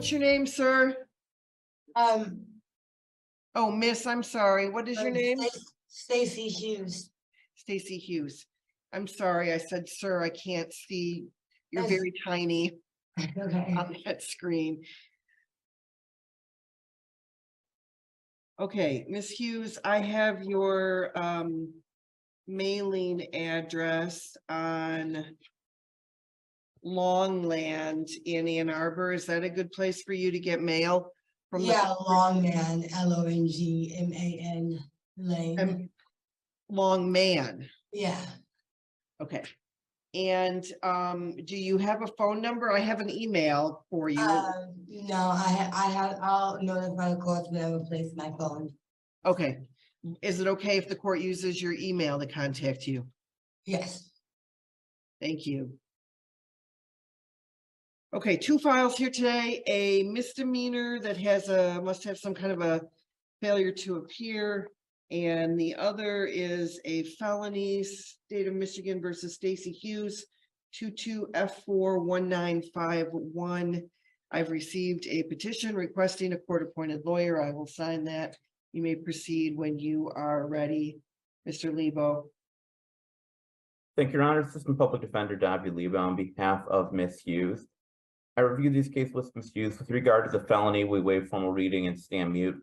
what's your name, sir? Um, Oh, Miss, I'm sorry. What is your name? Stacy Hughes. Stacy Hughes. I'm sorry, I said, sir, I can't see. You're That's- very tiny Okay. on that screen. Okay, Miss Hughes, I have your mailing address on Longland in Ann Arbor. Is that a good place for you to get mail? From Yeah, Longman, Longman Lane. Longman. Yeah. Okay. And do you have a phone number? I have an email for you. No, I'll notify the court when I replace my phone. Okay. Is it okay if the court uses your email to contact you? Yes. Thank you. Okay, 2 files here today, a misdemeanor that has must have some kind of a failure to appear. And the other is a felony, State of Michigan versus Stacy Hughes, 22F41951. I've received a petition requesting a court-appointed lawyer. I will sign that. You may proceed when you are ready, Mr. Lebo. Thank you, Your Honor. Assistant Public Defender W. Lebo on behalf of Ms. Hughes. I reviewed these cases with Ms. Hughes. With regard to the felony, we waive formal reading and stand mute.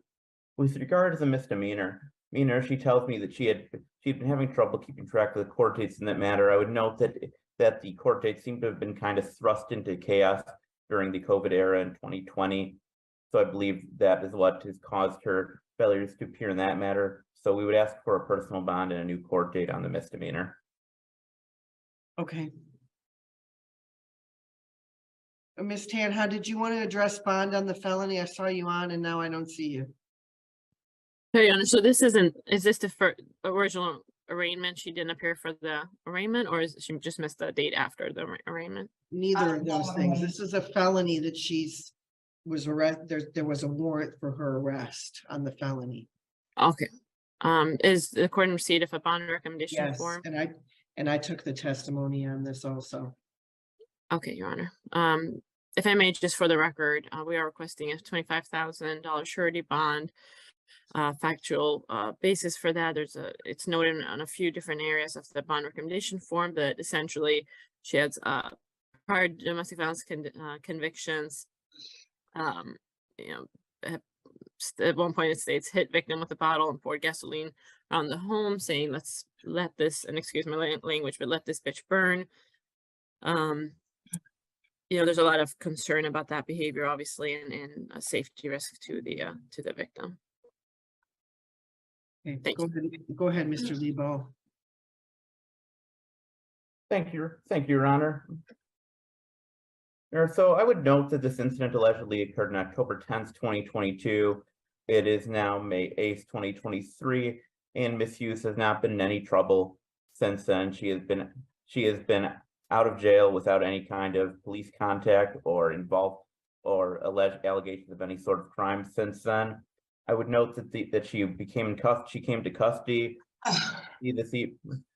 With regard to the misdemeanor, she tells me that she'd been having trouble keeping track of the court dates in that matter. I would note that the court dates seem to have been kind of thrust into chaos during the COVID era in 2020. So I believe that is what has caused her failures to appear in that matter. So we would ask for a personal bond and a new court date on the misdemeanor. Okay. Ms. Tanha, did you want to address bond on the felony? I saw you on and now I don't see you. Hey, Anna, so is this the original arraignment? She didn't appear for the arraignment, or is she just missed the date after the arraignment? Neither of those things. This is a felony that was arrested. There was a warrant for her arrest on the felony. Okay. Is the court in receipt of a bond recommendation Yes, form? and I took the testimony on this also. Okay, Your Honor. If I may, just for the record, we are requesting a $25,000 surety bond. Factual basis for that. It's noted on a few different areas of the bond recommendation form, but essentially she has prior domestic violence convictions. At one point it states hit victim with a bottle and poured gasoline around the home, saying let's let this, and excuse my language, but let this bitch burn. There's a lot of concern about that behavior, obviously, and a safety risk to the victim. Okay, go ahead, Mr. Lebo. Thank you, Your Honor. So I would note that this incident allegedly occurred on October 10th, 2022. It is now May 8th, 2023, and Ms. Hughes has not been in any trouble since then. She has been out of jail without any kind of police contact or or alleged allegations of any sort of crime since then. I would note that she came to custody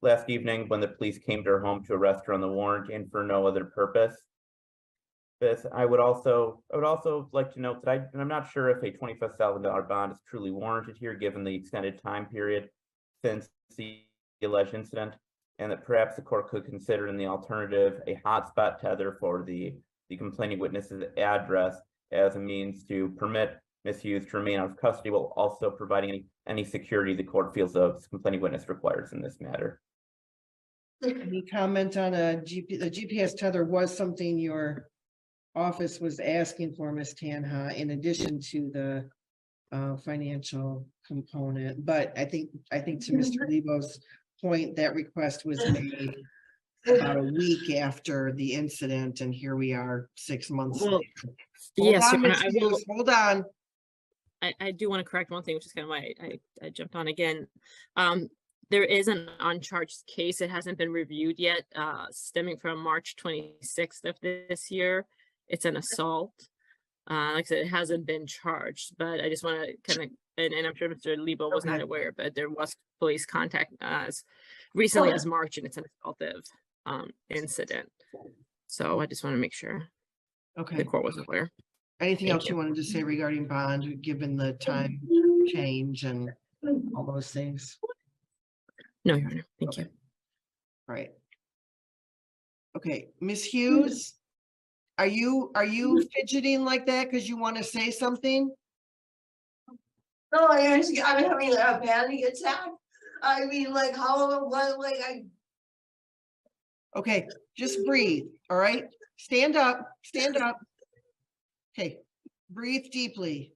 last evening when the police came to her home to arrest her on the warrant and for no other purpose. I would also like to note that I'm not sure if a $25,000 bond is truly warranted here, given the extended time period since the alleged incident, and that perhaps the court could consider in the alternative a hotspot tether for the complaining witness's address as a means to permit Ms. Hughes to remain out of custody while also providing any security the court feels the complaining witness requires in this matter. Any comment on the GPS tether was something your office was asking for, Ms. Tanha, in addition to the financial component. But I think to Mr. Lebo's point, that request was made about a week after the incident, and here we are 6 months later. Hold on, Ms. Hughes, hold on. I do want to correct one thing, which is kind of why I jumped on again. There is an uncharged case. It hasn't been reviewed yet, stemming from March 26th of this year. It's an assault. Like I said, it hasn't been charged, but I just want to kind of, and I'm sure Mr. Lebo was not aware, but there was police contact as recently as March, and it's an assaultive incident. So I just want to make sure the court was aware. Anything Thank else you wanted to say regarding bond, given the time change and all those things? No, Your Honor, thank you. All right. Okay, Ms. Hughes, are you fidgeting like that because you want to say something? No, I'm having a panic attack. I mean, like, how, what, like, Okay, just breathe, all right? Stand up, stand up. Okay, breathe deeply.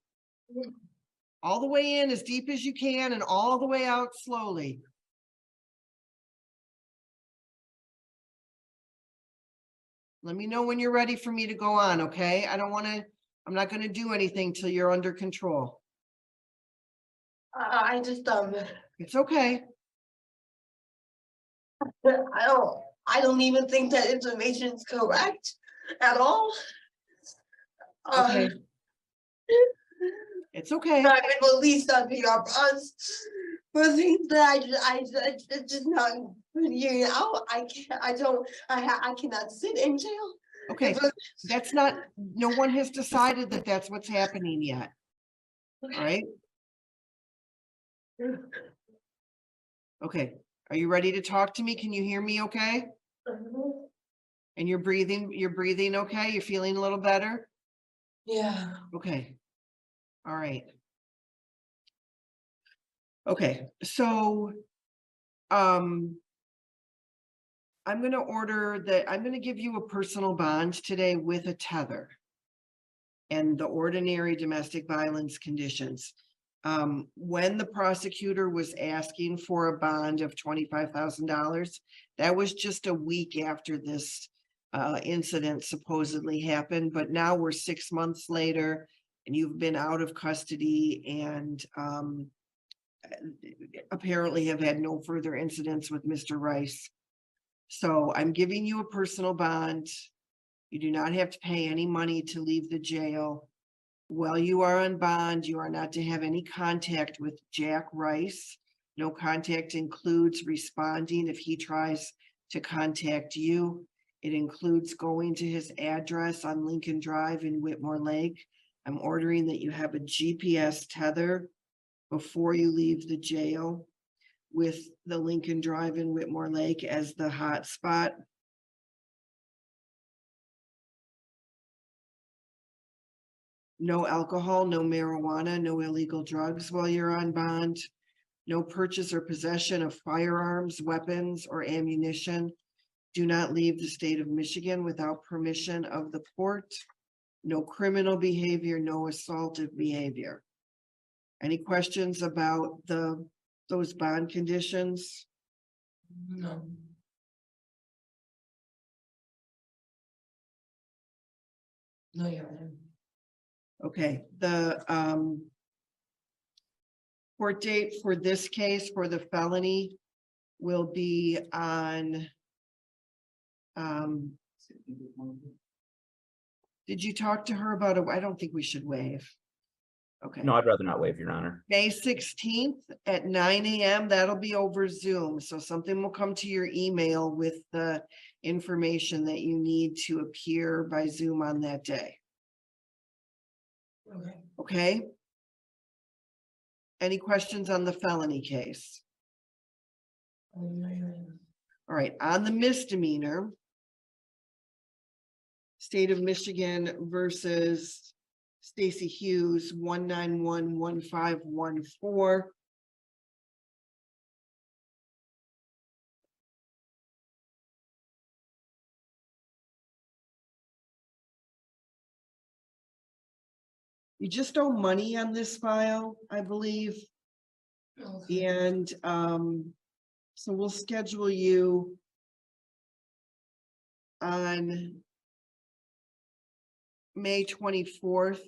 All the way in as deep as you can and all the way out slowly. Let me know when you're ready for me to go on, okay? I'm not gonna do anything till you're under control. I just, It's okay. I don't even think that information is correct at all. Okay. It's okay. I've been released on PR bonds for things that I just not figuring out. I cannot sit in jail. Okay, that's not, no one has decided that that's what's happening yet. All right, okay. Are you ready to talk to me? Can you hear me okay? And you're breathing okay? You're feeling a little better? Yeah. Okay. All right. Okay, so I'm gonna give you a personal bond today with a tether and the ordinary domestic violence conditions. When the prosecutor was asking for a bond of $25,000, that was just a week after this incident supposedly happened, but now we're 6 months later and you've been out of custody and apparently have had no further incidents with Mr. Rice. So I'm giving you a personal bond. You do not have to pay any money to leave the jail. While you are on bond, you are not to have any contact with Jack Rice. No contact includes responding if he tries to contact you. It includes going to his address on Lincoln Drive in Whitmore Lake. I'm ordering that you have a GPS tether before you leave the jail with the Lincoln Drive in Whitmore Lake as the hot spot. No alcohol, no marijuana, no illegal drugs while you're on bond. No purchase or possession of firearms, weapons, or ammunition. Do not leave the state of Michigan without permission of the court. No criminal behavior, no assaultive behavior. Any questions about those bond conditions? No. No, Your Honor. Okay, the court date for this case for the felony will be on did you talk to her about it? I don't think we should waive. Okay. No, I'd rather not waive, Your Honor. May 16th at 9 a.m. That'll be over Zoom. So something will come to your email with the information that you need to appear by Zoom on that day. Okay. Okay? Any questions on the felony case? No, Your Honor. All right, on the misdemeanor, State of Michigan versus Stacy Hughes, 1911514. You just owe money on this file, I believe. Okay. And so we'll schedule you on May 24th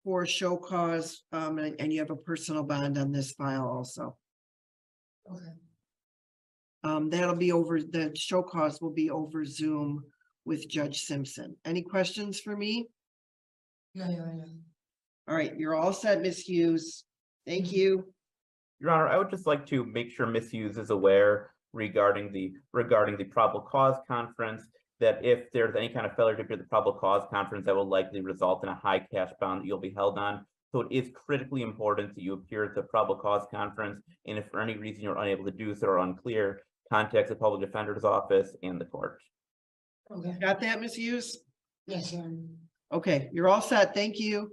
for show cause, and you have a personal bond on this file also. Okay. That'll be over, the show cause will be over Zoom with Judge Simpson. Any questions for me? No, Your Honor. All right, you're all set, Ms. Hughes. Thank you. Your Honor, I would just like to make sure Ms. Hughes is aware regarding the probable cause conference that if there's any kind of failure to appear at the probable cause conference, that will likely result in a high cash bond that you'll be held on. So it is critically important that you appear at the probable cause conference, and if for any reason you're unable to do so or unclear, contact the public defender's office and the court. Okay, Got that, Ms. Hughes? yes, sir. Okay, you're all set. Thank you.